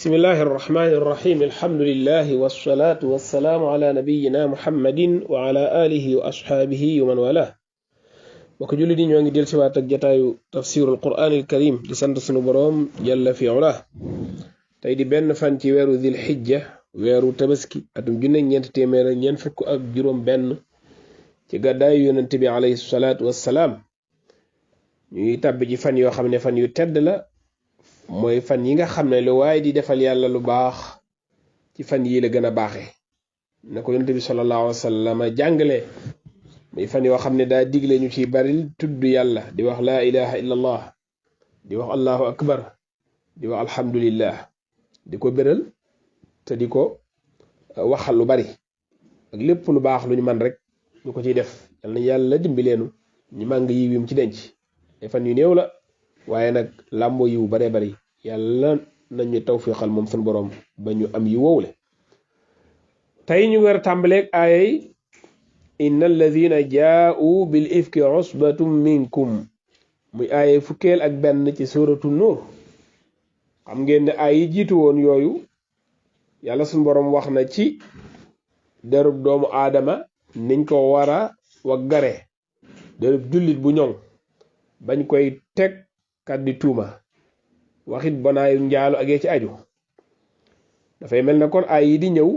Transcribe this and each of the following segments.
بسم الله الرحمن الرحيم الحمد لله والصلاة والسلام على نبينا محمد وعلى آله وأصحابه ومن والاه وكجول دي نيوغي ديل سوات ak jotaayu tafsirul qur'anil karim di sant sunu borom jalla fi ula tay di ben fan ci wéru dhil hijja wéru tabaski atum junne ñent témèr ñen fukk ak juroom ben ci gaday yonent bi alayhi salatu wassalam ñuy tabbi ci fan yo xamne fan yu tedd la moy fan yi nga xamne lu way di defal yalla lu bax ci fan yi la gëna baxé nako yonent bi sallallahu alayhi wasallam jangale muy fan yo xamne da diglé ñu ci baril tuddu yalla di wax la ilaha illa allah di wax allahu akbar di wax alhamdulillah di ko beral te di ko waxal lu bari ak lepp lu bax lu ñu man rek ñu ko ci def yalla yalla dimbileenu ñu mang yi wim ci denc ay fan yu neew la waye nak lambo yu bare bari yalla nañu tawfiqal mom sun borom ba ñu am yi wowle tay ñu wër tambalek ayay innal ladhina jaa'u bil ifki usbatun minkum muy ayay fukel ak ben ci suratu nur xam ngeen ne ay jitu won yoyu yalla sun borom wax na ci derub doomu adama niñ ko wara waggare derub julit bu ñong bañ koy tek kaddi tuuma waxit bonaayu njaalu ak ci aju da fay melna kon ay yi di ñew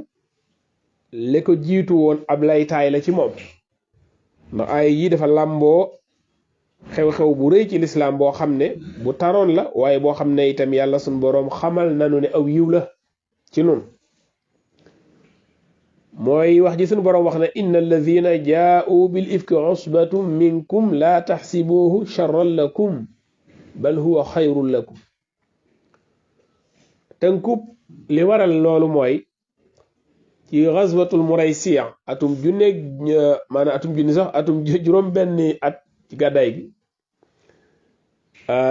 le ko jitu won ab laytaay la ci mom no ay yi dafa lambo xew-xew bu reey ci l'islam bo xamne bu taron la waye bo xamne itam yalla sun borom xamal nanu ne aw yiw la ci nun moy wax ji sun borom wax na innal ladhina jaa'u bil ifki usbatun minkum la tahsibuhu sharran lakum bal huwa khayrun lakum tankub li waral lolu moy ci ghazwatul muraysiya atum junne mana atum junne sax atum juroom benni at ci gaday gi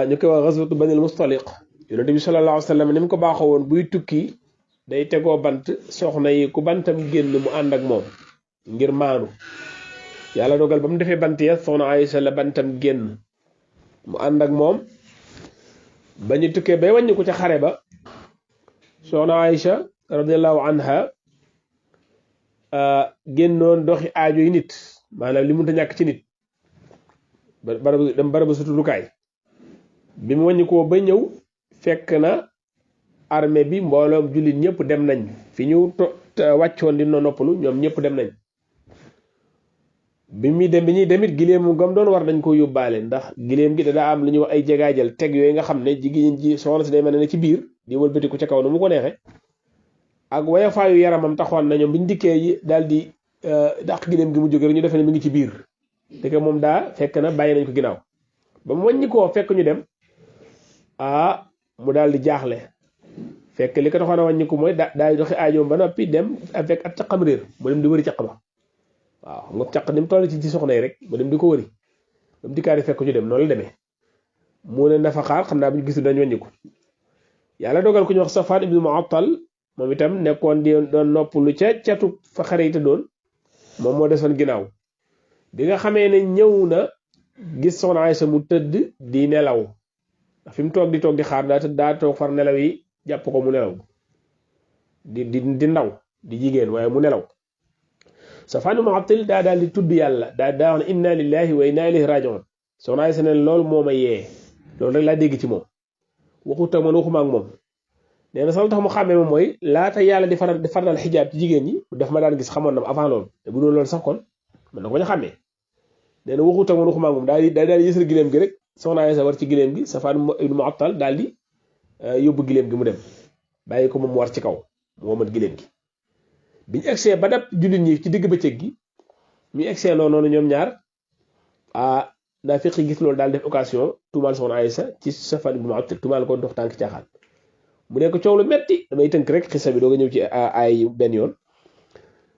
ñu koy wax ghazwatu banil mustaliq yonent bi sallallahu alayhi wasallam nim ko baxo won buy tukki day tego bant soxna yi ku bantam genn mu and ak mom ngir maanu yalla dogal bam defé bant ya soxna Aisha la bantam genn mu and ak mom bañu tukke bay wañu ko ci xare ba soxna Aisha radiyallahu anha gennon doxi aajo yi nit manam limu ta ñak ci nit barabu sutulukaay bi mu wañu ko ba ñew fekk na armée bi mbolom julit ñepp dem nañ fi ñu waccion di noppalu ñom ñepp dem nañ bi mi dem bi ñi demit gilemu gam doon war dañ ko yobale ndax gilem gi da am lu ñu wax ay jegaajal tek yoy nga xamne jigéen ji soxna ci day melni ci biir di wëlbeutiku ci kaw nu mu ko nexé ak waya faayu yaramam taxoon na ñom biñu dikkee daldi dàq gilem gi mu jóge ñu defé ne mi ngi ci biir dëkk mom da fekk na bayyi nañ ko ginaaw ba mu wañi ko fekk ñu dem mu daldi jaaxle fekk li ko taxoon a wañi ko moy daay doxi aajoom ba noppi dem avec at caqam réer mu dem di wëri caq ba waaw nga caq nim toll ci soxna yi rek mu dem di ko wëri bam dikkaari fekk ñu dem noonu la demee mu ne nafa xaar xam naa bu ñu gisul dañ wañi ko yàlla dogal ku ñu wax Safwan ibn Mu'attal moom itam nekkoon di doon noppalu ca catu fa xare yi te doon moom moo desoon ginnaaw bi nga xamee ne ñëw na gis soxna Aysa mu tëdd di nelaw ndax fi mu toog di xaar daa toog far nelaw yi jàpp ko mu nelaw di ndaw di jigéen waaye mu nelaw Safwan ibn Mu'attal daal di tudd yàlla daa wax ne inna lillahi wa inna ilayhi raji'un soxna Aysa ne loolu moo ma yee loolu rek laa dégg ci moom waxuta man waxuma ak moom neena sax tax mu xamé mom moy laata yalla di faral hijab ci jigen ñi daf ma daan gis xamone na avant lool te bu doon lool sax kon man nako ñu xamé neena waxu tak waxuma mom daal yësal gilem gi rek soxna Aysa war ci gilem gi Safwan ibn Mu'attal daal di yobbu gilem gi mu dem bayiko mom war ci kaw mo mat gilem gi biñu exé ba dab julit ñi ci digg beccëg gi ñu exé noonu ñom ñaar da fiqi gis lool daal def occasion tumal soxna Aysa ci Safwan ibn Mu'attal tumal ko dox tank ci xal mu nekk coow lu metti damay tënk rek xissa bi dooga ñëw ci ay benn yoon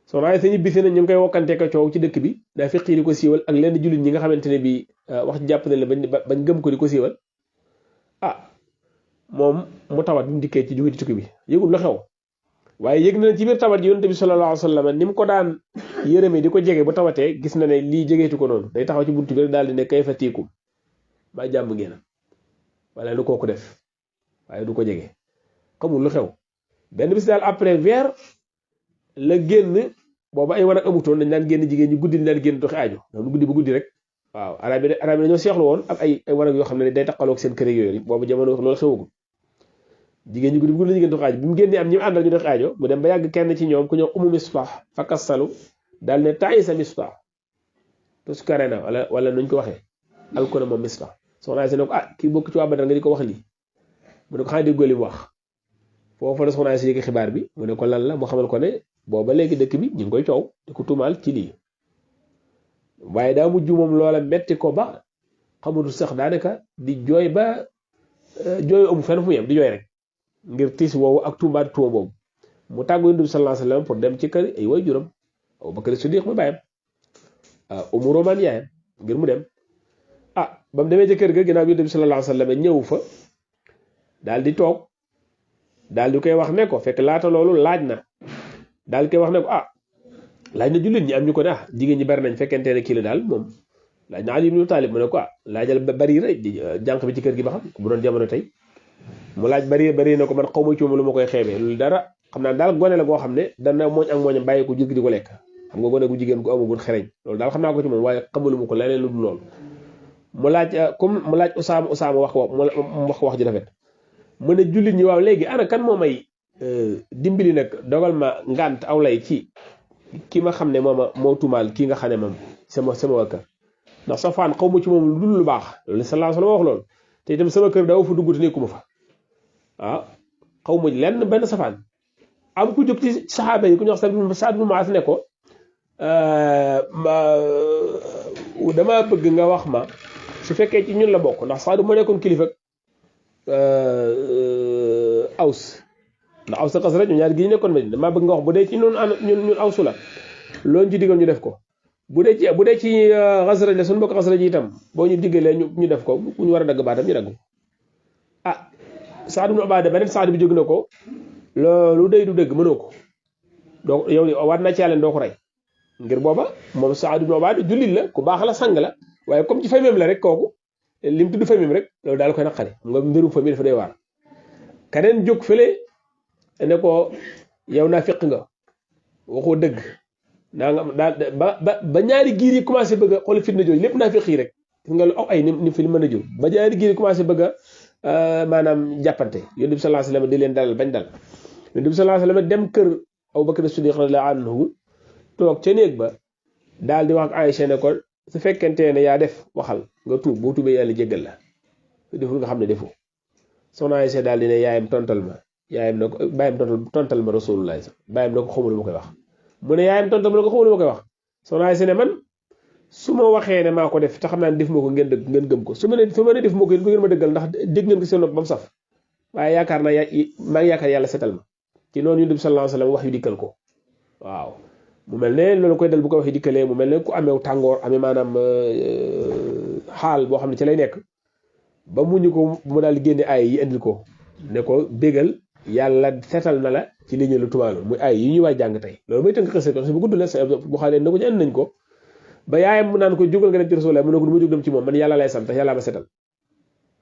soxna Aysa ñibbisi na ñu ngi koy wokkante ko coow ci dëkk bi daa fiqi di ko siiwal ak lenn jullit ñi nga xamante ne bi wax jàpp na la bañ gëm ko di ko siiwal moom mu tawat bi mu dikkee ci jóge ci tukki bi yëgul lu xew waaye yëg na ci biir tawat yi yonent bi sallallahu alayhi wasallam ni mu ko daan yërëme di ko jege bu tawatee gis na ne lii jegeetu ko noonu day taxaw ci buntu bi daal di ne kayfa tiikum ba jàmm ngeen wala lu kooku def waaye du ko jege xamul lu xew benn bis daal après weer la génn boobu ay wanag amutoon dañ daan génn jigéen ñi guddi dañ daan génn doxi aajo ndax guddi bu guddi rek waaw arab yi dañoo seexlu woon ak ay wanag yoo xam ne day taqaloog seen kër yooyu boobu jamono loolu xewagul jigéen ñi guddi bu guddi la ñu génn doxi aajo bi mu génnee am ñi àndal ñu doxi aajo mu dem ba yàgg kenn ci ñoom ku ñëw umu Mistah fakassalu daal ne taisa Mistah tuskare na wala nuñ ko waxee alkona moom Mistah soxna si ne ko kii bokk ci waa Badar nga di ko wax lii mu ne ko xanaa déggoo li mu wax foofu la soxna si yëg xibaar bi mu ne ko lan la mu xamal ko ne booba léegi dëkk bi ñu ngi koy coow di ko tuumaal ci lii waaye daa mujj moom loola metti ko ba xamul sax daanaka di jooy ba jooy amu fenn fu mu yem di jooy rek ngir tiis woowu ak tuumaat tuuma boobu mu tàggu Yonent bi sallallahu alayhi wasallam pour dem ci kër ay waajuram Abu Bakr Siddiq mu bàyyam Umu Roman yaayam ngir mu dem ba mu demee ci kër ga ginnaaw Yonent bi sallallahu alayhi wasallam ñëw fa daal di toog daal di koy wax ne ko fekk laata loolu laaj na daal koy wax ne ko laaj na jullit ñi am ñu ko ne jigéen ñi bari nañ fekkente ne kii la daal moom laaj na Ali ibn Talib mu ne ko laajal bari rek jànq bi ci kër gi ba xam bu doon jamono tey mu laaj bari na ko man xaw ma ci moom lu ma koy xeebee loolu dara xam naa daal gone la goo xam ne dana mooñ ak mooñam bàyyi ko jur gi di ko lekk xam nga gone gu jigéen gu amagul xereñ loolu daal xam naa ko ci moom waaye xamalu ma ko leneen lu dul loolu mu laaj Usaama wax ji rafet mu ne jullit ñi waaw léegi ana kan moo may dimbali nag dogal ma ngànt aw lay ci ki ma xam ne moo tumaal kii nga xam ne moom sama waa kër ndax Safwaan xaw ma ci moom lu dul lu baax loolu sallallahu alayhi wa sallam wax loolu te itam sama kër daaw fa dugg te nekkuma fa xaw ma lenn benn safaan am ku jóg ci saxaaba yi ku ñu wax Saad ibn Muaaz ne ko dama bëgg nga wax ma su fekkee ci ñun la bokk ndax Saad moo nekkoon kilifa Aws ndax Aws xas rek ñu ñaar gi ñu nekkoon Madina damaa bëgg nga wax bu dee ci ñun Awsu la loolu ci digal ñu def ko bu dee ci Xasraj la suñu mbokk Xasraj yi itam boo ñu diggalee ñu def ko bu ñu war a dagg baatam ñu dagg Saad ibn Ubaada beneen Saad bi jóg na ko loolu day du dëgg mënoo ko donc yow war na ci yàlla doo ko rey ngir booba moom Saad ibn Ubaada jullit la ku baax la sang la waaye comme ci famille la rek kooku lim tudd famille rek loolu daal koy naqari nga mbirum famille dafa day waar keneen jóg fële ne ko yow naa fiq nga waxoo dëgg naa nga daal ba ñaari giir yi commencé bëgg a xool fitna jooju lépp naa fiq yi rek nga lu aw ay ni fi mën a jur ba ñaari giir yi commencé bëgg a maanaam jàppante Yonent bi sallallahu alayhi wasallam di leen dalal bañ dal Yonent bi sallallahu alayhi wasallam dem kër Abu Bakr Siddiq radiyallahu anhu toog ca néeg ba daal di wax ak Aïcha ne ko su fekkente ne yaa def waxal nga tuub boo tuubee yàlla jéggal la deful nga xam ne defoo soxna Aïcha daal di ne yaayam tontal ma yaayam ne ko bàyyam tontal ma Rasulullah bàyyam ne ko xamul lu ma koy wax mu ne yaayam tontal ma ne ko xamul lu ma koy wax soxna Aïcha ne man su ma waxee ne maa ko def te xam naa ne def ma ko ngeen gëm ko su ma ne def ma ko yéen ko ngeen ma dëggal ndax dégg ngeen ko seen nopp ba mu saf waaye yaakaar naa maa ngi yaakaar yàlla setal ma ci noonu Yonent bi sallallahu alayhi wasallam wax yu dikkal ko waaw mu mel ne loolu koy dal bu ko waxee dikkalee mu mel ne ku amee tàngoor amee maanaam xaal boo xam ne ci lay nekk ba muñu ko mu daal di génne ay yi indil ko ne ko bégal yàlla setal na la ci li ñu la tumaaloon muy ay yi ñuy waay jàng tey loolu mooy tënk xëse ko bu gudd la bu xaalee na ko ñu andi nañ ko ba yaayam mu naan ko jógal nga dem ci Rasulullah mu ne ko du ma jóg dem ci moom man yàlla lay sant yàlla ma setal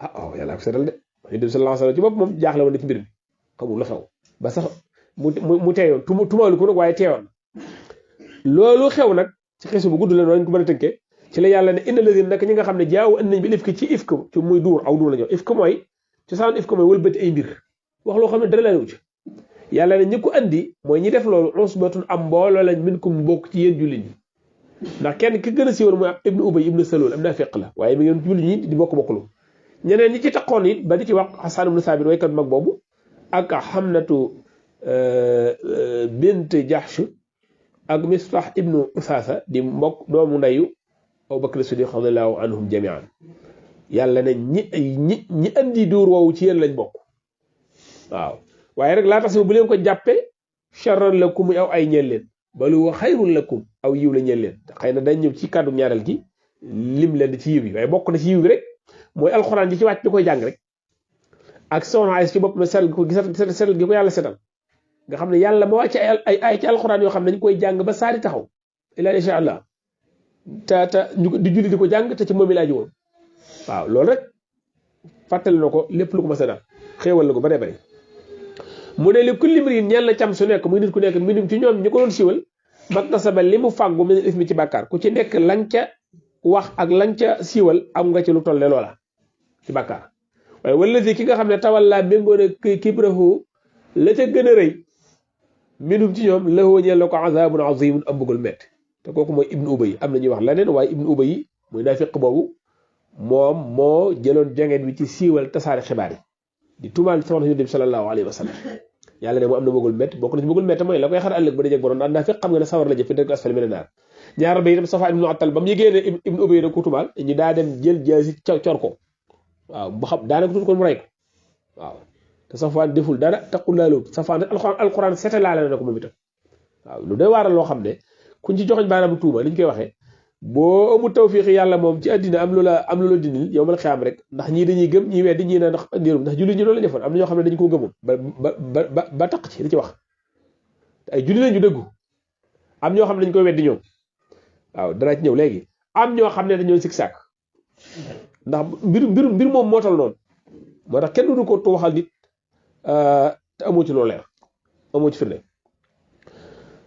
waaw yàlla ko setal de Yonent bi sallallahu alayhi wasallam ci bopp moom jaaxle woon na ci mbir mi xamul la xew ba sax mu teeyoon tumaalu ko nag waaye teewoon loolu xew nag ci xesu bu gudd la noonu ko mën a tënkee ci la yàlla ne inna ladina nag ñi nga xam ne jaaw andi nañ bi ifk ci ifk ci muy duur aw duur la ñëw ifk mooy cosaan ifk mooy wëlbati ay mbir wax loo xam ne dara la wu ci yàlla ne ñi ko andi mooy ñi def loolu usbatun am mbooloo lañ minkum bokk ci yéen jullit ñi ndax kenn ki gën a siiwal mooy ibnu Ubay ibnu Salul am naa feq la waaye mi ngeen jullit ñi di bokk-bokklu ñeneen ñi ci taxoon it ba di ci wax Hassan ibnu Saabit waykat mag boobu ak Hamnatu bint Jahsh ak Mistah ibnu Usaasa di mbokk doomu ndeyu Abu Bakr Siddiq radiyallahu anhum jami'an yàlla ne ñi andi dóor woowu ci yéen lañ bokk waaw waaye rek laa tax bu leen ko jàppe sharran lakum aw ay ñeel leen bal huwa xayrun lakum aw yiw la ñeel leen xëy na dañ ñëw ci kàddu ñaareel gi lim leen di ci yiw yi waaye bokk na ci yiw bi rek mooy alxuraan ji ci wàcc di koy jàng rek ak soxna Aysa ci bopp ma setal ko setal gi ko yàlla setal nga xam ne yàlla ma wàcc ay ci alxuraan yoo xam ne dañ koy jàng ba saari taxaw illa insha allah te di julli di ko jàng te ci moom mi laa ji woon waaw loolu rek fàttali na ko lépp lu ko ma setal xéewal la ko bare bare mu ne li kulli mriin ñeel na cam su nekk muy nit ku nekk minum ci ñoom ñi ko doon siiwal maktasaba li mu fàggu min ismi ci bàkkaar ku ci nekk lañ ca wax ak lañ ca siiwal am nga ci lu toll ne loola ci bàkkaar waaye wala si ki nga xam ne tawalla méngoo ne kibrahu la ca gën a rëy minum ci ñoom lahoo ñeel la ko azabun azimun am bëggul métti te kooku mooy ibnu ubay am na ñuy wax leneen waaye ibnu ubay muy naafiq boobu moom moo jëloon janget bi ci siiwal tasaare xibaar yi di tuumaal soxna Yonent bi sallallahu alayhi wa sallam yàlla ne mu am na bëggul métti bokk na ci bëggul métti mooy la koy xar ëllëg ba dajeg borom daan naafiq xam nga ne sawar la jëf fi dëgg asfal mina naar ñaar ba itam Safwaan ibnu Attal ba mu yëgee ne ibnu ubay da ko tuumaal ñu daa dem jël jaasi cor ko waaw bu xam daanaka tuuti ko mu rey ko waaw te Safwaan deful dara taqul laa loolu Safwaan rek alquran sete laale na ko moom itam waaw lu doy waaral loo xam ne kuñ ci joxoñ baaraam tuuma ni ñu koy waxee boo amul tawfiix yàlla moom ci àddina am lu la dindil yow mal xiyaam rek ndax ñii dañuy gëm ñii weddi ñii na ndax ndirum ndax jullit ñi loolu la defoon am na ñoo xam ne dañu ko gëmoon ba taq ci li ci wax ay jullit lañu dëggu am ñoo xam ne dañu koy weddi ñoom waaw danaa ci ñëw léegi am ñoo xam ne dañoo sikk sàkk ndax mbir moom moo tal noonu moo tax kenn du ko waxal nit te amoo ci loo leer amoo ci firnde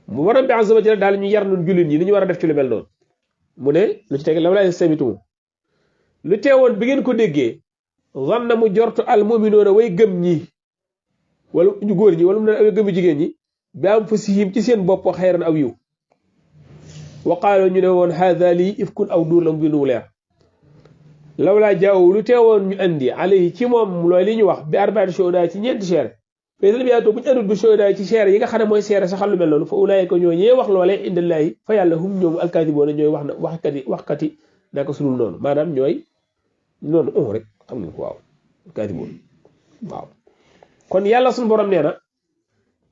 mu waram bi azza wa jalla daal ñu yar nun jullit ñi li ñu war a def ci lu mel noonu mu ne lu ci teg la walaay samitum lu teewoon bi ngeen ko déggee zanna mu jortu al mu'minoona way gëm ñi wala ñu góor ñi wala mu ne way gëm jigéen ñi bi am fa sihim ci seen bopp xayran aw yiw wa qaaloo ñu ne woon haada lii ifkun aw duur la mu bindu leer lawlaa jaaw lu teewoon ñu andi alayhi ci moom looy li ñu wax bi arbaati shuhadaa ci ñeenti seere faysan bi yaatoo bu ñu andul bi shuhadaa ci seere yi nga xam ne mooy seere saxal lu mel noonu fa ulaayika ñoo ñee wax loolee indallaahi fa yàlla hum ñoom alkaatiboona ñooy waxkati naka sulul noonu maanaam ñooy noonu rek xam nga ko waaw alkaatiboon waaw kon yàlla suñu borom nee na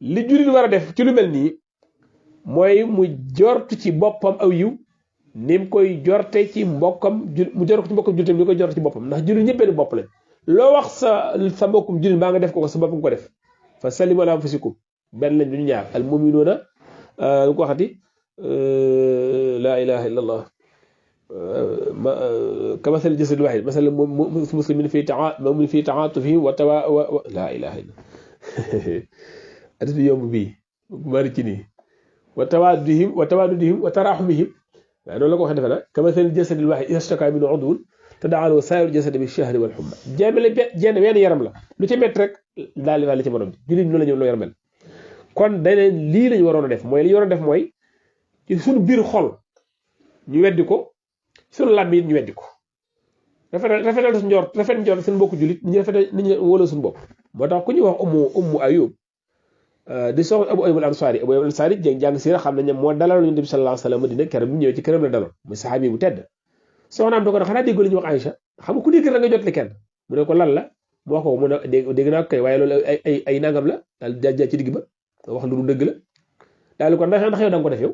li jullit war a def ci lu mel nii mooy mu jort ci boppam aw yiw ni mu koy jorte ci mbokkam mu jort ko ci mbokkam jullitam ni koy jort ci boppam ndax jullit ñëpp benn bopp lañ loo wax sa mbokkum jullit maa nga def ko sa boppam ko def fa sallimu ala anfusikum benn lañ duñu ñaar al mu'minuuna lu ko waxati laa ilaha illa allah kamasali jasad wahid masal muslimin fi ta'atufihim wa tawa laa ilaha illa adis bi yomb bii mari ci nii wa tawaadudihim wa taraxumihim waaye noonu la ko waxee defe na kamasali jasadil wahid idha ishtaka minhu udwun tada'aa lahu saa'irul jasadi bi shahri wal humma jenn wenn yaram la lu ci métti rek daal di ci morom jullit noonu la ñu loo yaramel kon daneen lii lañu waroon a def mooy li ñu waroon a def mooy ci suñu biir xol ñu weddi ko suñu làmmiñ it ñu weddi ko rafetal suñu njort rafet njort suñu mbokku jullit ñu rafetal ni ñu wóoloo suñu bopp moo tax ku ñuy wax ummu ayub di soxna abu ayub al ansari jàng siira xam nañ ne moo dalaloon Yonent bi sallallahu alayhi wa sallam Madina keroog bi mu ñëwee ci këram la daloon muy saxaabi bu tedd soxnaam da ko ne xanaa déggoo li ñuy wax Aïcha xam nga ku dégg rek nga jot li kenn mu ne ko lan la mu wax ko mu ne dégg naa ko kay waaye loolu ay nangam la daal jaaj ci digg ba wax lu dëgg la daal ko ndax yow da nga ko def yow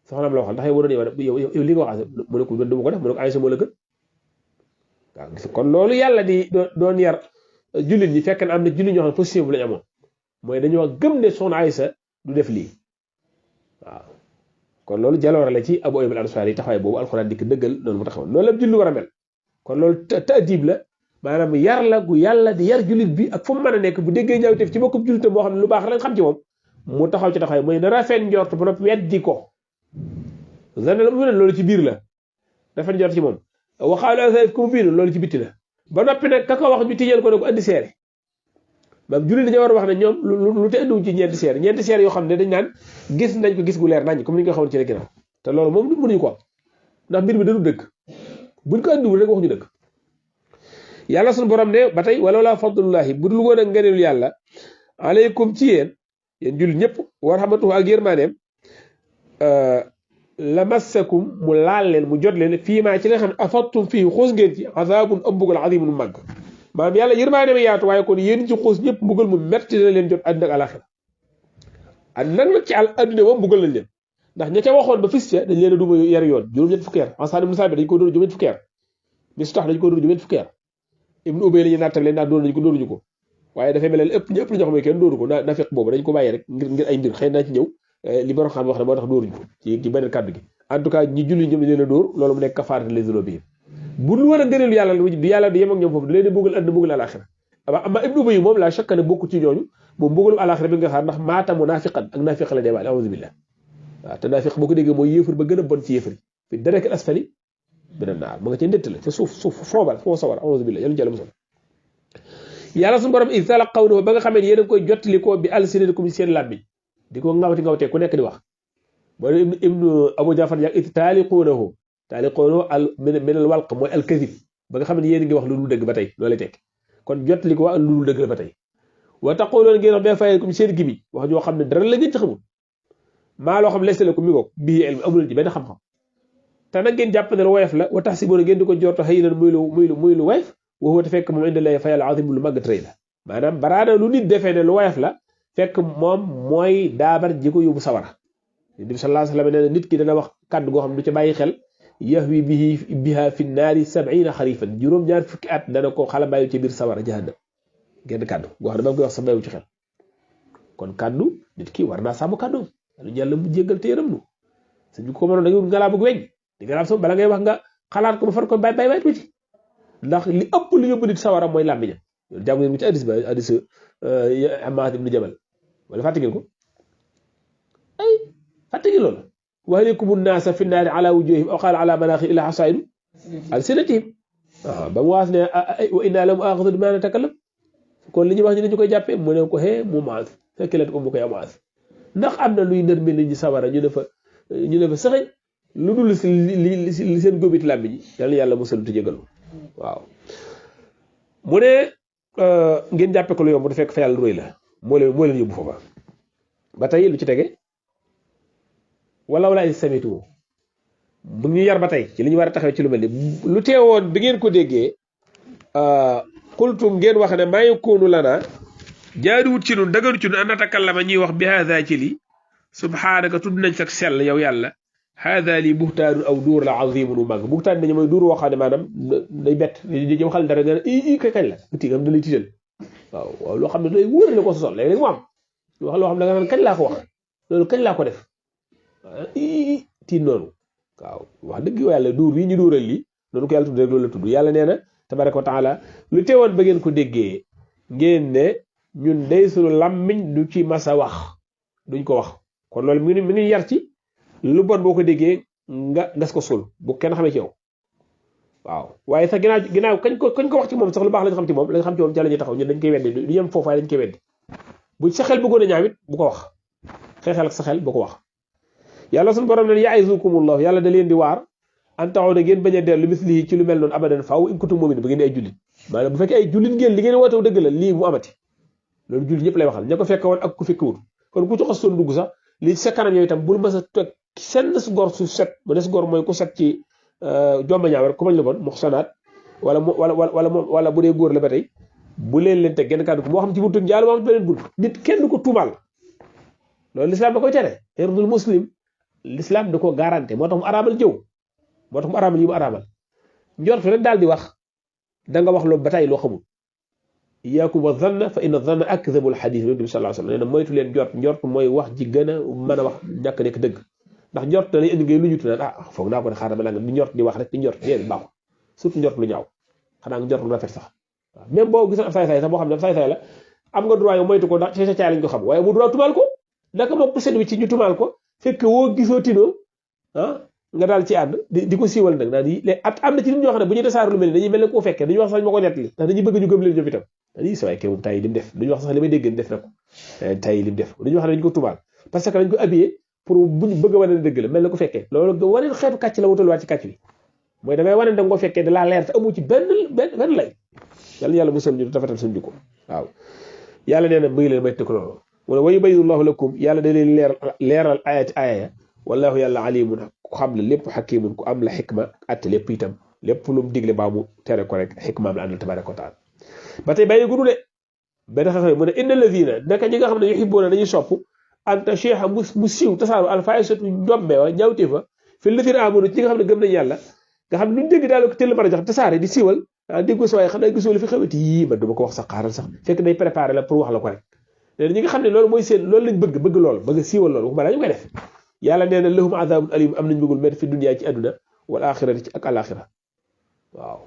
soxnaam la waxal ndax yow waroon yow li nga wax mu ne ko du ma ko def mu ne ko Aïcha moo la gën waaw gis kon loolu yàlla di doon yar jullit ñi fekk na am na jullit ñoo xam ne position bu lañ amoon mooy dañoo gëm ne soxna Aïcha du def lii waaw kon loolu jaloore la ci Abu Ayyub al-Ansari yi taxawaay boobu alxuraan dikk dëggal noonu mu taxawoon loolu la jullit war a mel kon loolu taadib la maanaam yar la gu yàlla di yar jullit bi ak fu mu mën a nekk bu déggee ñaawteef ci bokkub jullitam boo xam ne lu baax lañ xam ci moom mu taxaw ci taxawaay mooy na rafet njort ba noppi weddi ko mu ne loolu ci biir la rafet njort ci moom waxaalu asaf ku mu biir loolu ci bitti la ba noppi nag ka ko wax ñu tijjal ko ne ko andi seere maam jullit dañoo war a wax ne ñoom lu te andiwuñ ci ñeenti seere yoo xam ne dañ naan gis nañ ko gis gu leer nañ comme ni ñu ko xamoon ci ginnaaw te loolu moom mënuñu ko am ndax mbir mi dañu dëgg buñ ko andiwul rek waxuñu dëgg yàlla suñu borom ne ba tey wala la fadlullahi bu dul woon ak ngëneelu yàlla aleykum ci yéen jullit ñëpp wa rahmatuhu ak yërmaaneem la massakum mu laal leen mu jot leen fii maa ci nga xam ne afattum fii xuus ngeen ci azabun am mbugal azimun mu màgg maanaam yàlla yërmaaneem yaatu waaye kon yéen ci xuus ñëpp mbugal mu metti na leen jot àddina ak alaxira nag ci àdduna moom mbugal lañ leen ndax ña ca waxoon ba fis ca dañ leen a duma yar yoon juróom-ñett fukki yar Hasaan ibn Saabit dañ ko dóor juróom-ñett fukki yar Mistah dañ ko dóor juróom-ñett fukki yar Ibnu Ubay la ñuy nattal leen ndax dóor nañ ko dóoruñu ko waaye dafay mel ne ëpp ñëpp la ñoo xam ne kenn dóoru ko na fekk boobu dañ ko bàyyi rek ngir ay mbir xëy naa ci ñëw li borom xam wax ne moo tax dóoruñu ko ci beneen kàddu gi en tout cas ñi julli ñoom dañ leen a dóor loolu mu nekk kafaara li zunuubihim bu dul woon a ngëneelu yàlla du yàlla di yem ak ñoom foofu da leen a bëggal àddina bëggal àlaxira amma ibnu ubay moom laa shakka ne bokku ci ñooñu moom mbugalum alaxira bi nga xaar ndax maata munafiqan ak naafiq la deewaale a'udhu billah waaw te naafiq boo ko déggee mooy yéefar ba gën a bon ci yéefar fi darek asfali minan naar ma nga ca ndett la ca suuf foobal foo sawar a'udhu billah yàlla jàll musal yàlla suñu borom iz talaqawnahu ba nga xamee ne yéen a koy jottali ko bi alsinatikum seen làmmiñ di ko ngawtee ku nekk di wax mooy ibnu Abu Jafar jàng iz taaliquunahu al min al walq mooy al kadib ba nga xam ne yéen a ngi wax lu dul dëgg ba tey loolu lay tekk kon jottali ko wax lu dul dëgg la ba tey wa taquluuna ngeen wax bee fayeekum seen gi bi wax joo xam ne dara la ngeen ci xamul maa loo xam ne lesale ko mi ngoog bii ilm amul ci benn xam-xam te nag ngeen jàpp ne lu woyof la wa tahsibuuna ngeen di ko jorto hayyinan muy lu woyof wa huwa te fekk moom inda Llaahi fa yàlla azim lu màgg rëy la maanaam baraana lu nit defee ne lu woyof la fekk moom mooy daabar ji ko yóbbu sawara Nabi sallallahu alayhi wa sallam nee na nit ki dana wax kàddu goo xam ne du ca bàyyi xel yahwi biha fi naari 70 xarifan juróom-ñaar fukki at dana ko xala bàyyi ci biir sawara jahannam genn kàddu goo xam ne ba mu koy wax sa bàyyiwu ci xel kon kàddu nit ki war naa sàmm kàddoom lu yàlla mu jéggal te yërëm nu suñu ko mënoon da nga ngalaa bëgg weñ di nga laam sama bala ngay wax nga xalaat ko ba far ko bàyyi tuuti ndax li ëpp lu yóbbu nit sawara mooy làmmiñam jàng ngeen ko ci hadis ba hadis Muaaz ibn Jabal wala fàtte ngeen ko ay fàtte ngeen loolu wa yahliku naasa fi naari ala wujuhihim aw qaala ala manaaxirihim illa hasaa'idu alsinatihim waaw ba mu waas ne wa innaa la mu'aaxazuuna bimaa natakallam kon li ñuy wax ñu dañu koy jàppee mu ne ko mu Muaaz fekk leen ko mu koy Muaaz ndax am na luy nërme nit ñi sawara ñu ne fa saxañ lu dul li seen góobit làmmiñ yi yàlla musal te jégal waaw mu ne ngeen jàppe ko lu yomb du fekk fa yàlla roy la moo leen yóbbu foofa ba tey lu ci tege wala wala samitu mu ngi yar ba tey ci li ñu war a taxawee ci lu mel ni lu teewoon bi ngeen ko déggee qultum ngeen wax ne maa yakunu lana jaaduwut ci nun daganut ci nun an natakallama ñuy wax bi haada ci li subhaanaka tudd nañ sax sell yow yàlla haada lii buxtaanun aw duur la azimun u màgg buxtaan nañu mooy duur woo xam ne maanaam day bett di jëm xal dara ne i kañ la uti am da lay tiital waaw loo xam ne day wóor la ko sosol léegi mu am wax loo xam ne da nga naan kañ laa ko wax loolu kañ laa ko def tiit noonu waaw wax dëgg yàlla duur yi ñu duural lii noonu ko yàlla tudd rek loolu la tudd yàlla nee na tabaraka wa taala lu teewoon ba ngeen ko déggee ngeen ne ñun day sunu làmmiñ du ci masa wax duñ ko wax kon loolu mi ngi yar ci lu bon boo ko déggee nga gas ko suul bu kenn xamee ci yow waaw waaye sax ginnaaw kañ ko wax ci moom sax lu baax lañ xam ci moom lañ xam ci moom ca la ñuy taxaw ñun dañ koy weddi du yem foofu waaye dañ koy weddi bu sa xel bëggoon a ñaaw it bu ko wax xeexal ak sa xel bu ko wax yàlla suñu borom ne ya'izukumullah yàlla da leen di waar an taxaw na ngeen bañ a dellu mislihi ci lu mel noonu abadan faaw in kuntum mu'minin bu ngeen di ay jullit maanaam bu fekkee ay jullit ngeen li ngeen wootew dëgg la lii mu amati loolu jullit ñëpp lay waxal ña ko fekk woon ak ku fekkewul kon ku ci xas soon dugg sax li sa kanam yooyu itam bul mës a teg senn su gor su set bu des gor mooy ku set ci jomba ñaaw rek ku mañ la bon muxsanaat wala bu dee góor la ba tey bu leen teg genn kàddu ko moo xam ci buntu njaal moo xam ci beneen bunt nit kenn du ko tuumaal loolu l'islam da koy tere irdul muslim l'islam da ko garanté moo tax mu araamal jëw moo tax mu araamal yi mu araamal njort rek daal di wax da nga wax loolu ba tey loo xamul iyaakum wa zanna fa inna zanna akdhabul hadith nabi sallallahu alayhi wasallam nee na moytu leen njort mooy wax ji gën a mën a wax ñàkk nekk dëgg ndax njort da lay indi ngay lu ñu tuddee foog naa ko ne xaaral ma nangam di njort di wax rek di njort déedéet baaxul surtout njort lu ñaaw xanaa njort lu rafet sax waaw même boo gisoon ab saay-saay sax boo xam ne ab saay-saay la am nga droit yow moytu ko ndax ci sa caay lañ ko xam waaye bu droit tumaal ko naka moom pour sedd wi ci ñu tumaal ko fekk woo gisoo tinoo nga daal ci ànd di ko siiwal nag naan yi am na ci nit ñoo xam ne bu ñuy tasaar lu mel ni dañuy mel ne koo fekkee dañuy wax sax ma ko nettali ndax dañuy bëgg ñu gëm leen ñoom itam dañuy sa waay kay moom tay lim def duñu wax sax li may dégg def na ko tay lim def dañuy wax ne dañ ko tumaal parce que dañ ko habillé pour buñ bëgg a wane ne dëgg la mel na ko fekkee loolu waneen xeetu kàcc la wutal waat ci kàcc bi mooy da ngay wane ne danga ko fekkee da laa leer te amu ci benn lay yàlla musal ñu rafetal suñu jikko waaw yàlla nee na mu ngi leen may tëkk loolu wala wa yubayyinullahu lakum yàlla da leen leeral ayati aaya wallahu yàlla alimun ku xam la lépp xakimun ku am la xikma atte lépp itam lépp lu mu digle baa mu tere ko rek xikmaam la àndal tabaraka wa taala ba tey bàyyi gudu de benn xew mu ne inna alladina naka ñi nga xam ne yuhibbuuna dañuy sopp anta cheikha mu siiw tasaaru alfahisatu njombe wa ñawte fa fi alladina amanu ci ñi nga xam ne gëm nañu yàlla nga xam ne luñu dégg daal ko teel mën a jox tasaare di siiwal dégg sa waaye xam naa gisoo li fi xewati yii man duma ko wax sax xaaral sax fekk day préparé la pour wax la ko rek nee na ñi nga xam ne loolu mooy seen loolu lañ bëgg loolu bëgg a siiwal loolu waxuma laa ñu koy def yàlla nee na lahum azabun alim am nañ bëggul met fi dunya ci àdduna wal axirati ci ak alaxira waaw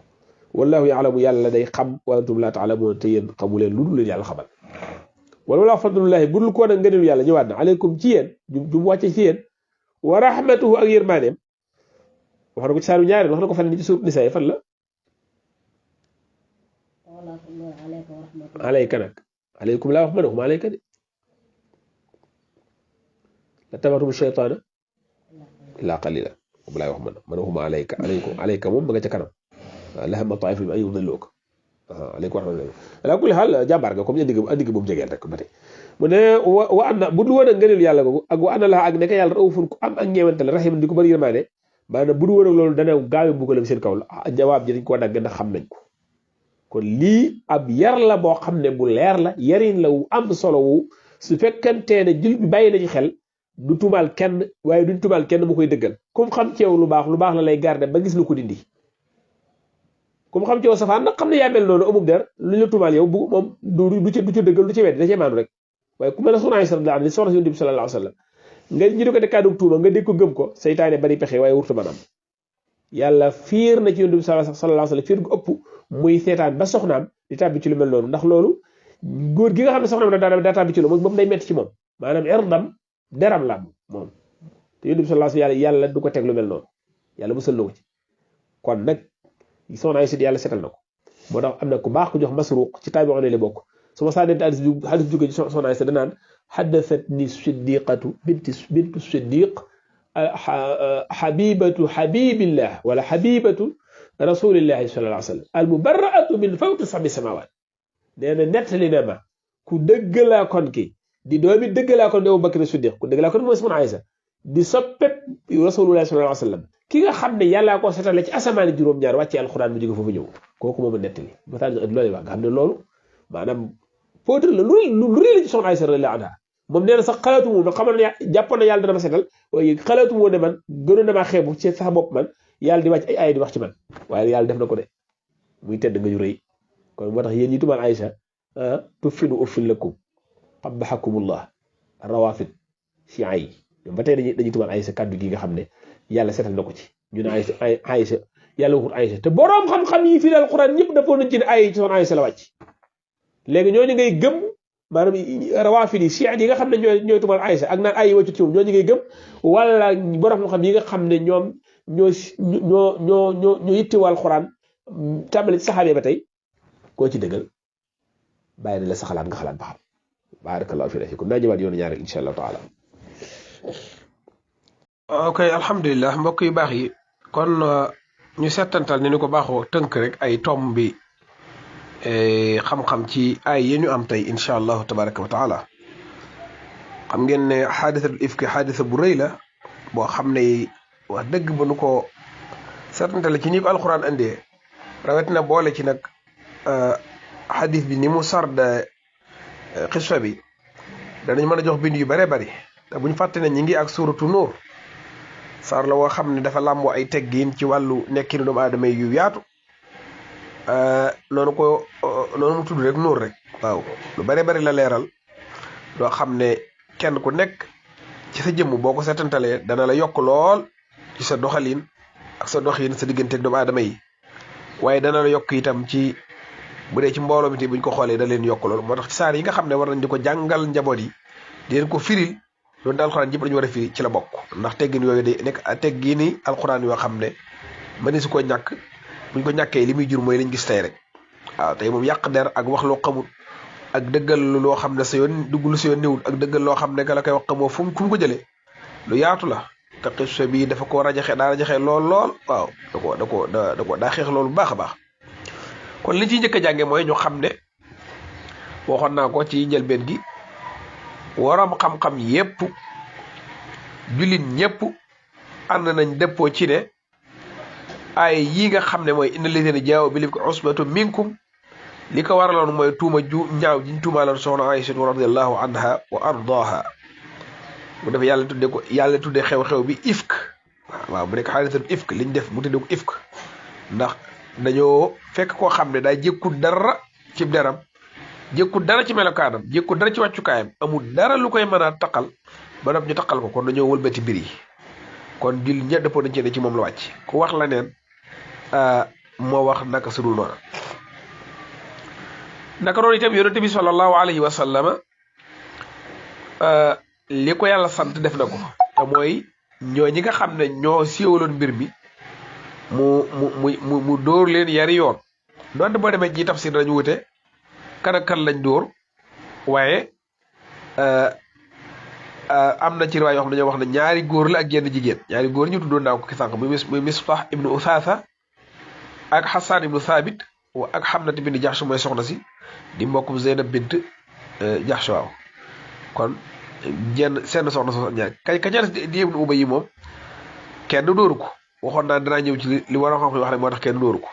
wallahu yaalamu yàlla day xam wa antum laa taalamuun te yéen xamu leen lu dul leen yàlla xamal wala wala fadlullahi budul ko nag ngëneelu yàlla ñëwaat na aleykum ci yéen jum wàcce ci yéen wa rahmatuhu ak yërmaaneem wax na ko ci saaru ñaareel wax na ko fan ni ci suuf nisaa fan la alayka nag aleykum laa wax manahum alayka de la tabatum shaytaana illaa qalila moom laay wax manahum alayka alayka moom ma nga ca kanam la hamma taa'ifun an yudilluuka aleykum rahmatulah ala kulli xaal jàmbaar nga comme andi nga boobu jegeel rek ba tey mu ne wa anna bu dul woon ak ngëneel yàlla googu ak wa anna laa ak nekk yàlla raufun ku am ak ñeewante la rahim di ko bëri yërmaane maanaam bu dul woon ak loolu dana gaawe mbugalam seen kaw la jawaab ji dañ koo dagg ndax xam nañ ko kon lii ab yar la boo xam ne bu leer la yarin la wu am solo wu su fekkantee ne jul bi bàyyi na ci xel du tumaal kenn waaye duñ tumaal kenn mu koy dëggal comme xam ci yow lu baax la lay garder ba gis lu ko dindi comme xam ci yow safaan nag xam ne yaa mel noonu amul der lu ñu tumaal yow bu moom du ci dëggal du ci wedd da cee maanu rek waaye ku mel ne Soxna Aysa radiyallaahu anha soxna si Yonent bi sallallaahu alayhi wa sallam nga ñu di ko de kàddu tuuma nga dégg ko gëm ko seytaane bari pexe waaye wurtu manam yàlla fiir na ci Yonent bi sallallaahu alayhi wa sallam fiir gu ëpp muy seetaan ba soxnaam di tàbbi ci lu mel noonu ndax loolu góor gi nga xam ne soxnaam daa tàbbi ci lu moom day metti ci moom maanaam erdam deram la moom te Yonent bi sallallaahu alayhi wa sallam yàlla du ko teg lu mel noonu yàlla musal na ko ci kon nag soxna Aysa yàlla setal na ko moo tax am na ku baax ku jox Masruuq ci taabi'oon la bokk su ma saa dente hadis bi jóge ci soxna Aysa danaan haddathatni siddiqatu bintu siddiq xabibatu xabibillah wala xabibatu rasulillahi sallallahu alayhi wa sallam al mubarraatu min fawqi sab'i samawat nee na nettali na ma ku dëggalaa kon ki di doomi dëggalaa kon di Abu Bakr Siddiq ku dëggalaa kon mooy soxna Aysa di soppet rasulullahi sallallahu alayhi wa sallam ki nga xam ne yàllaa ko setale ci asamaani juróom-ñaar wàccee alxuraan bu jóge foofu ñëw kooku moom a nettali ba tax loolu wax nga xam ne loolu maanaam potre la lu rëy la ci soxna Aysa radiyallaahu anha moom nee na sax xalaatu mu man xamal ne jàppoon na yàlla dana ma setal waaye xalaatu mu ne man gënoon na maa xeebu ci sax bopp man yàlla di wàcc ay aaya di wax ci man waaye yàlla def na ko de muy tedd nga ñu rëy kon moo tax yéen ñi tumaal Aysa tuffinu uffin lakum qabbahakumullah rawaafid shi'a yi ñoom ba tey dañuy tumaal Aysa kàddu gi nga xam ne yàlla setal na ko ci ñu ne Aysa yàlla waxut Aysa te boroom xam-xam yi fii alquran ñëpp dafa nañ ci ne ay ci soxna Aysa la wàcc léegi ñooñu ngay gëm maanaam rawaafid yi shi'a yi nga xam ne ñooy tumal Aysa ak naan ay wàccut ci moom ñooñu ngay gëm wala boroom xam-xam yi nga xam ne ñoom ñoo yittiwal alquran tàmbali ci saxaabee ba tey koo ci dëggal bàyyi na la sa xalaat nga xalaat ba xam barakallahu fiikum naa ñëwaat yoonu ñaareel insha allahu taala ok alhamdulilah mbokk yu baax yi kon ñu settantal ni ko baaxoo tënk rek ay tomb bi xam-xam ci ay yi ñu am tey incha allahu tabaraka wa taala xam ngeen ne xaadisatul ifki xaadisa bu rëy la boo xam ne wax dëgg ba nu ko settantale ci ni ko alquran andee rawatina boole ci nag xadis bi ni mu sarda xisfa bi danañ mën a jox bind yu bare bari te buñ fàtte ne ñi ngi ak suratu nuur saar la woo xam ne dafa làmboo ay teggiin ci wàllu nekkinu doomu aadama yu yaatu noonu mu tudd rek nuur rek waaw lu bare bari la leeral loo xam ne kenn ku nekk ci sa jëmm boo ko seetantalee dana la yokk lool ci sa doxalin ak sa doxin sa digganteeg doomu aadama yi waaye dana la yokk itam ci bu dee ci mbooloo mi te buñ ko xoolee da leen yokk lool moo tax ci saar yi nga xam ne war nañ di ko jàngal njaboot yi di leen ko firil loolu daal alxuraan yëpp dañu war a firi ci la bokk ndax teggin yooyu day nekk teggini alxuraan yoo xam ne mëni su ko ñàkk buñ ko ñàkkee li muy jur mooy lañ gis tey rek waaw tey moom yàq der ak wax loo xamul ak dëggal loo xam ne sa yoon dugg lu sa yoon néwul ak dëggal loo xam ne ka la koy wax xamoo fu mu ko jëlee lu yaatu la te xissa bi dafa ko daa rajaxe lool waaw daa xeex loolu bu baax a baax kon li ciy njëkk a jànge mooy ñu xam ne waxoon naa ko ci njëlbeen gi waroom xam-xam yépp jullit ñépp ànd nañ dëppoo ci ne ay yi nga xam ne mooy inna lazina jaawu bil ifki usbatu minkum li ko waraloon mooy tuuma ju ñaaw jiñ tuumaaloon soxna Aysa radiyallahu anha wa ardaaha bu def yàlla tudde xew-xew bi ifk waaw bu nekk xaadisatul ifk liñ def mu tudde ko ifk ndax dañoo fekk koo xam ne daa jékkul dara ci deram jékkul dara ci melokaanam jékkul dara ci wàccukaayam amul dara lu koy mën a taqal ba noppi ñu taqal ko kon dañoo wëlbati mbir yi kon jul ña dëppoo nañ ci ne ci moom la wàcc ku wax la neen moo wax naka sudul noona naka noonu itam yonente bi sallallahu alayhi wa sallama li ko yàlla sant def na ko te mooy ñoo ñi nga xam ne ñoo siiwaloon mbir mi mu dóor leen yari yoon donte boo demee ci tafsir nañu wute kan ak kan lañ dóor waaye am na ci riwaay yoo xam ne dañoo wax ne ñaari góor la ak genn jigéen ñaari góor ñu tuddoon naa ko ki sànq muy Mistah ibnu Usaasa ak Hassan ibnu Thabit ak Hamnat bint Jahsh mooy soxna si di mbokkum Zeynab bint Jahsh waaw kon seen soxna soo ñaar ka ca di ibnu Ubay yi moom kenn dóoru ko waxoon naa danaa ñëw ci li war a xam wax ne moo tax kenn dóoru ko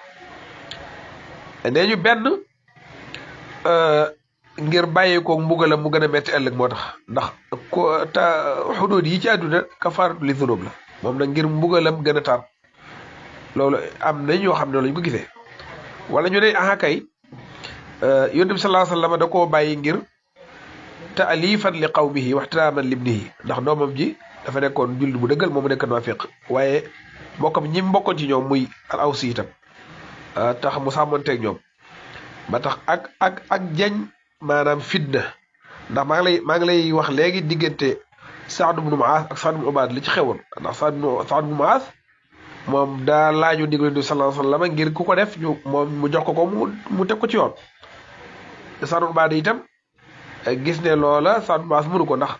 nee ñu benn ngir bàyyi ko mbugalam mu gën a metti ëllëg moo tax ndax ko ta xuduud yi ci àdduna kafaaratu li zunub la moom nag ngir mbugalam gën a tar loolu am na ñoo xam ne lañ ko gisee wala ñu ne aha kay yonent bi sallallahu alayhi wa sallam da koo bàyyi ngir taalifan li qawmihi waxtiraaman libnihi ndax doomam ji dafa nekkoon jullit bu dëggal moom mu nekk naafiq waaye mbokkam ñi mbokkoon ci ñoom muy al awsi itam tax mu sàmmanteeg ñoom ba tax ak jañ maanaam fitna ndax maa ngi lay wax léegi diggante Saad ibnu Muaaz ak Saad ibnu Ubaad li ci xewoon ndax Saad ibnu Muaaz moom daa laaju ndigal Yonent bi sallallahu alayhi wa sallam ngir ku ko def moom mu jox ko mu teg ko ci yoon Saad ibnu Ubaad itam gis ne loola Saad ibnu Muaaz mënu ko ndax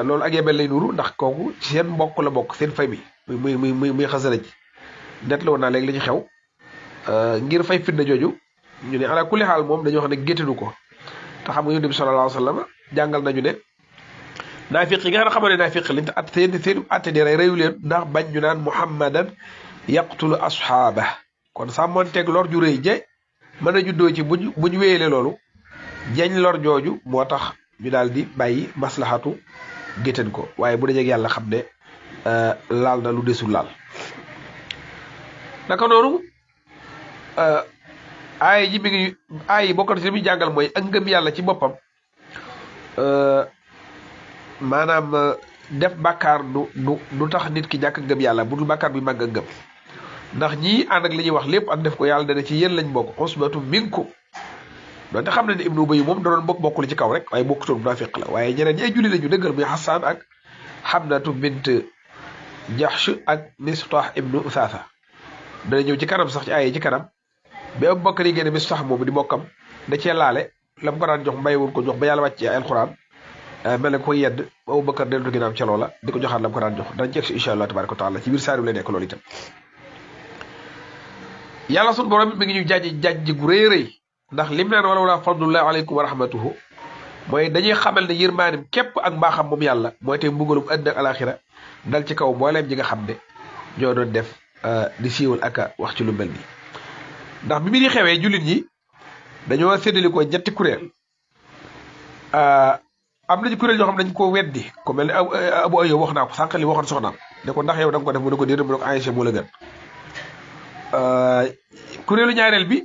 loolu ak yebel lay nuru ndax kooku ci seen mbokk la bokk seen famille muy Xasraj net la woon naa léegi li ci xew ngir fay fitna jooju ñu ne ala kulli xaal moom dañoo xam ne géttanu ko te xam nga Yonent bi sallallahu alayhi wa sallam jàngal nañu ne naafiq yi nga xam ne naafiq lañ te at seen atte di rey reyu leen ndax bañ ñu naan muhammadan yaqtulu asxaaba kon sàmmonteeg lor ju rëy je mën a juddoo ci buñ wéyele loolu jeñ lor jooju moo tax ñu daal di bàyyi maslahatu géttan ko waaye bu dajeeg yàlla xam ne laal na lu desul laal naka noonu aay ji mi ngi aay yi bokk na ci li muy jàngal mooy ak ngëm yàlla ci boppam maanaam def bàkkaar du tax nit ki ñàkk ngëm yàlla bu dul bàkkaar bi màgg ak ngëm ndax ñii ànd ak li ñuy wax lépp ak def ko yàlla dana ci yéen lañ bokk usbatu minkum donte xam ne ne ibnu Ubay moom da doon bokkul ci kaw rek waaye bokkutoon munaafiq la waaye ñeneen ñi ay julli lañu dëggal muy Hassan ak Hamnatu bint Jahsh ak Mistah ibnu Usaasa dana ñëw ci kanam sax ci ay ci kanam ba Abubakar yi génne Mistah moomu di bokkam da cee laale la mu ko daan jox mbaywul ko jox ba yàlla wàcc ci alxuraan mel ne ko yedd ba Abubakar dellu ginnaaw ca loola di ko joxaat la mu ko daan jox dañ ci egsi incha allah tabaraka wa taala ci biir saar bi lay nekk loolu itam yàlla sunu borom mi ngi ñu jàjji gu rëy rëy ndax lim naan wala wala fadlullahi aleykum wa rahmatuhu mooy dañuy xamal ne yërmaanim képp ak mbaaxam moom yàlla mooy tey mbugalum àddina ak alaxira dal ci kaw mbooleem ñi nga xam ne ñoo doon def di siiwal ak wax ci lu mel nii ndax bi mi di xewee jullit ñi dañoo séddali ko ñetti kuréel am nañu kuréel yoo xam ne dañ ko weddi ko mel ne Abu Ayyub wax naa ko sànq li waxoon soxnaam ne ko ndax yow da nga ko def mu ne ko déedéet mu ne ko Aïcha moo la gën kuréelu ñaareel bi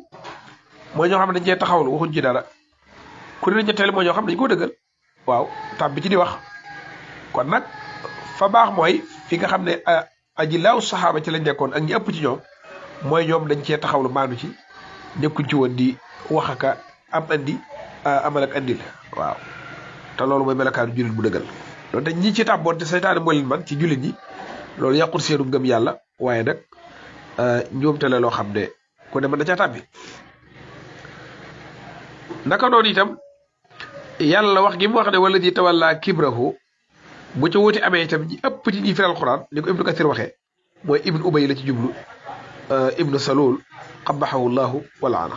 mooy ñoo xam ne dañ cee taxawlu waxuñ ci dara kuréelu ñetteel mooy ñoo xam ne dañ koo dëggal waaw tam bi ci di wax kon nag fa baax mooy fi nga xam ne aji laaw saxaaba ci lañ nekkoon ak ñi ëpp ci ñoom mooy ñoom dañ cee taxawlu maanu ci nekkuñ ci woon di wax aka am andi amal ak andi la waaw te loolu mooy melokaanu jullit bu dëggal donte ñi ci tàbboon te seytaane moo leen man ci jullit ñi loolu yàqul seenu ngëm yàlla waaye nag njuumte la loo xam ne ku ne mën na caa tàbbi naka noonu itam yàlla wax gi mu wax ne wala di tawalla kibrahu bu ca wuti amee itam ñi ëpp ci ñi fi alquran ni ko ibnu kasir waxee mooy ibnu ubay la ci jublu ibnu salul qabaxahu llahu wa laana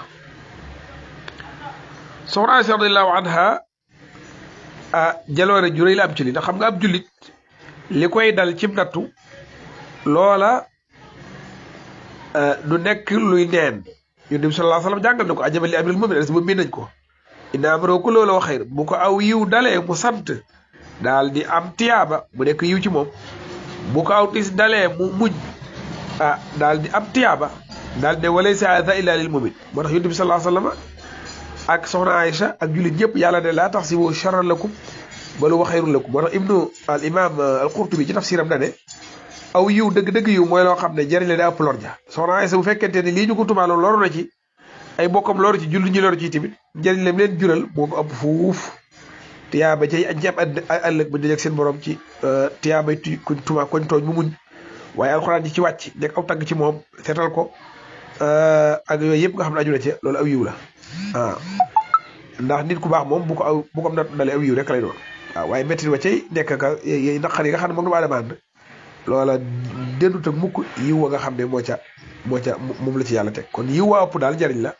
soxna Aysa radiallahu anha jaloore ju rëy la am ci li ndax xam nga ab jullit li koy dal cim nattu loola du nekk luy neen Yonent bi sallallahu alayhi wa sallam jàngal na ko ajaba li amril mu'minin ba miin nañ ko inna amrahu kulluhu lahu xayr bu ko aw yiw dalee mu sant daal di am tiyaaba mu nekk yiw ci moom bu ko aw tis dalee mu muñ daal di am tiyaaba daal ne walaysa haadha illa lil mu'min moo tax Yonent bi sallallahu alayhi wa sallam ak soxna Aïcha ak jullit ñëpp yàlla ne laa tahsibu sharran lakum bal huwa xayrun lakum moo tax ibnu al imam al qurtubi ci tafsiram da ne aw yiw dëgg-dëgg yiw mooy loo xam ne jëriñ la daa ëpp lor ja soxna Aysa bu fekkente ni lii ñu ko tumaaloon loru na ci ay bokkam loru ci julli ñi loru ci tamit njëriñ lam leen jural moo ko ëpp fuuf tiyaaba ci am ëllëg ba dajeg seen borom ci tiyaabay kuñ tuma koñ tooñ mu muñ waaye alxuraan ji ci wàcc nekk aw tagg ci moom seetal ko ak yooyu yëpp nga xam ne aju na ci loolu aw yiw la waaw ndax nit ku baax moom bu ko am na dale aw yiw rek lay doon waaw waaye métti wa cay nekk ka naqar yi nga xam ne moom dama adama ànd loola dendut ak mukk yiw wa nga xam ne moo ca moom la ci yàlla teg kon yiw waa ëpp daal njariñ la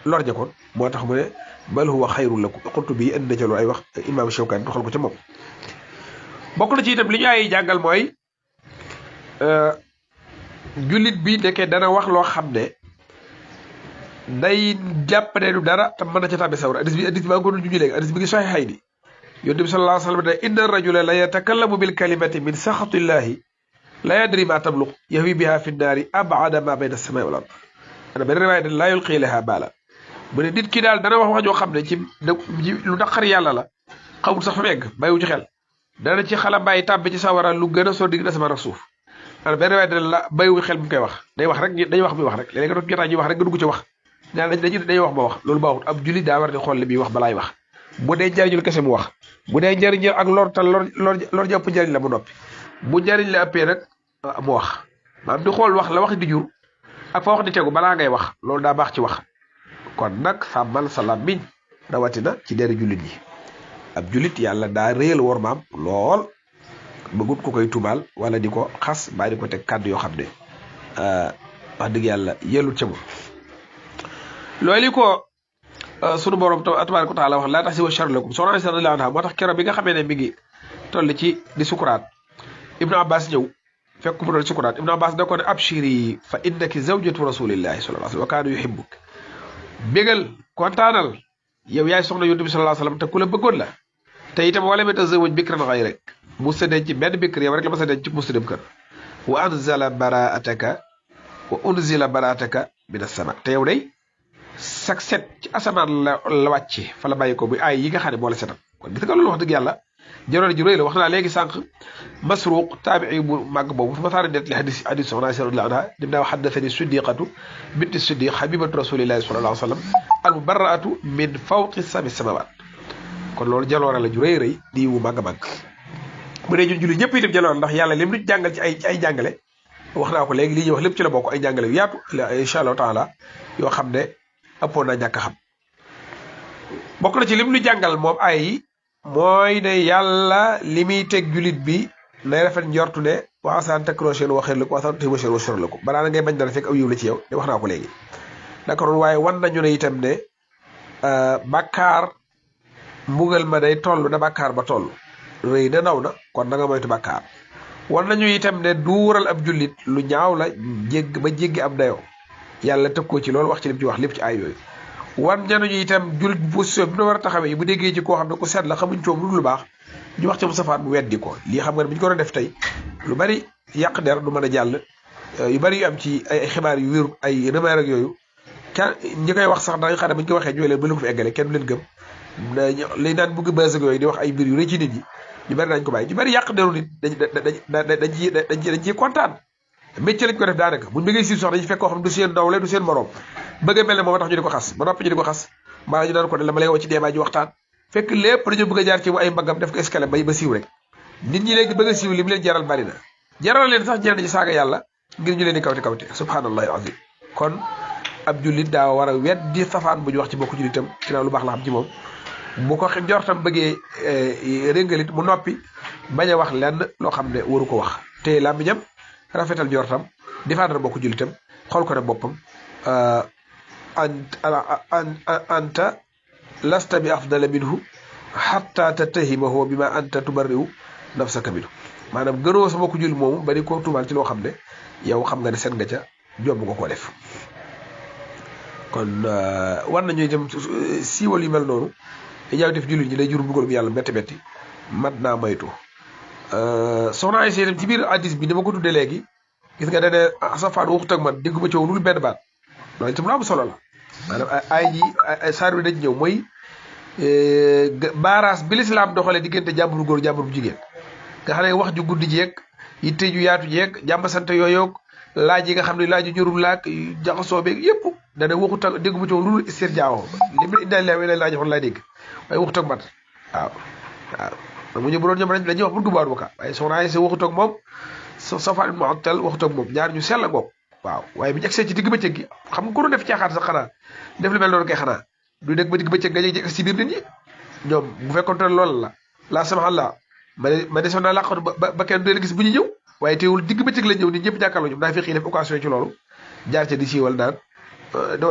lor ja kon moo tax mu ne bal huwa xayrun lakum xultu bi indi na ca loolu ay wax imaam Shawkaani doxal ko ca moom bokk na ci itam li ñu ay jàngal mooy jullit bi nekkee dana wax loo xam ne day jàpp ne du dara te mën na ca tàbbi sawra hadis bi maa ngi ko doon junj léegi hadis bi ngi saxiixay ni yonent bi sallallahu alayhi wa sallam ne inna rajula la yatakallamu bil kalimati min saxatillahi la yadri ma tabluq yahwi biha fi nnaari abada ma bayna as-samaa'i wal ard ana benn riwaaya ne laa yulqi laha baala mu ne nit ki daal dana wax joo xam ne ci lu naqar yàlla la xamul sax fa mu egg bàyyiwu ci xel dana ci xala bàyyi tàbbi ci sawara lu gën a soo digg asamaan ak suuf ana benn riwaaya ne la bàyyiwu xel mu koy wax day wax rek dañuy wax muy wax rek léeg-léeg nga doon jotaay ñuy wax rek nga dugg ci wax ñaan dañuy wax ba wax loolu baaxut ab jullit daa war di xool li muy wax balaay wax bu dee njariñul kese mu wax bu dee njariñ ak lor tal lor jàpp njariñ la mu noppi bu njariñ la ëppee nag mu wax maanaam di xool wax la wax di jur ak fa wax di tegu balaa ngay wax loolu daa baax ci wax kon nag sàmmal sa làmmiñ rawatina ci deri jullit yi ab jullit yàlla daa réel war maam lool bëggut ko koy tumaal wala di ko xas mbaa di ko teg kàddu yoo xam ne wax dëgg yàlla yellut ca moom loolu ko sunu borom tabaaraka wa taala wax laa tahsabuuhu sharran lakum soxna Aysa radiyallaahu anhaa moo tax keroog bi nga xamee ne mi ngi toll ci di sukuraat Ibnu Abbas ñëw fekk mu doon sukuraat Ibnu Abbas da ko ne abshiri fa innaki zawjatu rasulillahi sallallahu alayhi wa sallam wa kaana yuhibbuk bégal kontaanal yow yaay soxna Yonent bi sallallahu alayhi wa sallam te ku la bëggoon la te itam wala ma tazawwaj bikran ghayrak mu sëddeen ci benn bikr yow rek la ma sëddeen ci muslim kër wa unzila baraataka mina sama te yow day sak set ci asamaan la wàcce fa la bàyyi ko bu ay yi nga xam ne moo la setal kon gis nga loolu wax dëgg yàlla jaroon ji rëy la wax naa léegi sànq Masruuq taabii bu màgg boobu fu ma saara net li hadis soxna Aysa radiyallaahu anha dim naa wax haddathani siddiqatu binti siddiq habibatu rasulillahi sallallahu alayhi wa sallam al mubarraatu min fawqi sami samawaat kon loolu jaloore la ju rëy rëy di wu màgg màgg bu dee ñun julli ñëpp itam jaloore ndax yàlla lim lu jàngal ci ay jàngale wax naa ko léegi li ñuy wax lépp ci la bokk ay jàngale yu yaatu incha allahu taala yoo xam ne ëppoon naa ñàkk a xam bokk na ci lim lu jàngal moom ay yi mooy ne yàlla li muy teg julit bi nay rafet njortu ne wa asaa an takrahu shay'an wa khayrun lakum wa asaa an tuhibbu shay'an wa sharrun lakum balaa na ngay bañ dara fekk aw yiw la ci yow te wax naa ko léegi naka noonu waaye wan nañu ne itam ne bàkkaar mbugal ma day toll na bàkkaar ba toll rëy na naw na kon da nga moytu bàkkaar wan nañu itam ne duural ab jullit lu ñaaw la jéggi am dayoo yàlla tëg ko ci loolu wax ci lim ci wax lépp ci ay yooyu wan ñanuñu itam jullit bu position bi na war a taxawee bu déggee ci koo xam ne ku seet la xamuñ coom lu baax ñu wax ci mu safaan mu weddi ko lii xam nga ne bu ñu ko doon def tey lu bari yàq der du mën a jàll yu bari yu am ci ay xibaar yu wéru ay rumeur ak yooyu kan ñi koy wax sax dañu xam ne bu ñu ko waxee ñooy leen ba leen ko fi eggale kenn du leen gëm lay naan bugg base ak yooyu di wax ay mbir yu rëy ci nit ñi ñu bari dañ ko bàyyi ñu bari yàq deru nit dañ ciy kontaan métier lañ ko def daanaka buñ bëggee siiw sax dañu fekk koo xam ne du seen ndawle du seen morom bëgg a mel ne moom tax ñu di ko xas ba noppi ñu di ko xas mbaa ñu naan ko ne la ma lay woo ci débat ji waxtaan fekk lépp dañoo bëgg a jaar ci ay mbaggam def ko escalé ba siiw rek nit ñi léegi bëgg a siiw li mu leen jaral bari na jaral leen sax ñenn ñi saaga yàlla ngir ñu leen di kawte subhanallahi azim kon ab jullit daa war a weddi safaan bu ñu wax ci bokku jullitam ci lu baax la xam ci moom bu ko njortam bëggee réngalit mu noppi bañ a wax lenn loo xam ne waru ko wax te làmmiñam rafetal njortam défendre bokku jullitam xool ko ne boppam anta lasta bi afdala minhu hatta tattahimahu bima anta tubarri'u nafsaka minhu maanaam gënoo sa bokku julli moomu ba di ko tuumaal ci loo xam ne yow xam nga ne seen nga ca jomb nga koo def kon war nañu itam siiwal yu mel noonu ñaaw def jullit ñi day jur mbugalum yàlla métti métti mat naa moytu soxna Aysa itam ci biir hadis bi dama ko tuddee léegi gis nga dane safaan waxut ak man dégguma coow lul benn baat loolu itam lu am solo la maanaam ay ji saar bi dañ ñëw mooy baaraas bi lislaam doxalee diggante jàmbur góor jàmbur bu jigéen nga xam ne wax ju guddi jeeg yitte ju yaatu jeeg jàmm sant yooyoog laaj yi nga xam ne laaju ñorul laak jaxasoo beeg yëpp dana waxut ak dégg mu ci lu istirjaaw li mu indaale laaj waxoon laa dégg waaye waxut ak man waaw waaw mu ñu bu doon ñoom dañuy wax buntu baaru ka waaye soxna Aysa waxut ak moom Safwaan ibn Mu'attal waxut ak moom ñaar ñu sell ak moom waaw waaye bi ñu agsee ci digg bëccëg gi xam nga ko doon def caaxaan sax xanaa def lu mel noonu kay xanaa du nekk ba digg bëccëg dañuy jekk si biir nit ñi ñoom bu fekkoon te loolu la samaxalla ma desoon naa làqatu ba kenn du leen gis bu ñu ñëw waaye teewul digg bëccëg la ñëw nit ñëpp jàkkaarloo ñoom daa fekk def occasion ci loolu jaar ca di siiwal naan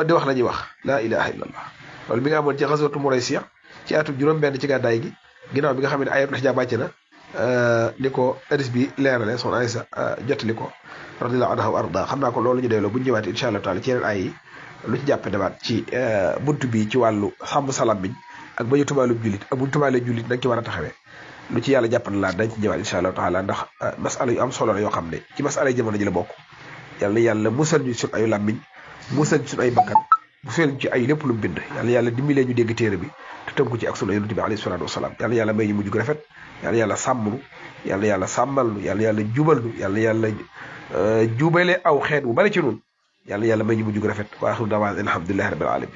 di wax la ñuy wax laa ilaha illallah loolu mi nga amoon ci xaswatu Muraysiya ci atum juróom-benn ci gàddaay gi ginnaaw bi nga xam ne ayatul xijaab wàcc na ni ko hadis bi leerale soxna Aysa jottali ko radiyallahu anha wa arda xam naa ko loolu ñu doyloo bu ñu ñëwaatee incha allah taala ci yeneen ay lu ci jàppe demaat ci buntu bi ci wàllu sàmm salam biñ ak ba ñu tubaalub jullit ak bu ñu tubaalee jullit nañ ci war a taxawee lu ci yàlla jàppal laa dañ ci ñëwaat incha allah taala ndax masala yu am solo la yoo xam ne ci masala yi jamono ji la bokk yàlla musal ñu suñ ayu làmmiñ musal ñu suñ ay bakkan musal ñu ci ay lépp lu mu bind yàlla dimbalee ñu dégg téere bi te tënku ci ak sunu yonent bi alayhi salaatu wasalaam yàlla may ñu mujj gu rafet yàlla sàmm nu yàlla sàmmal nu yàlla jubal nu yàlla jubale aw xeet bu bari ci nun yàlla may ñu mujj gu rafet wa axiru dawaan alhamdulillahi rabbil alamin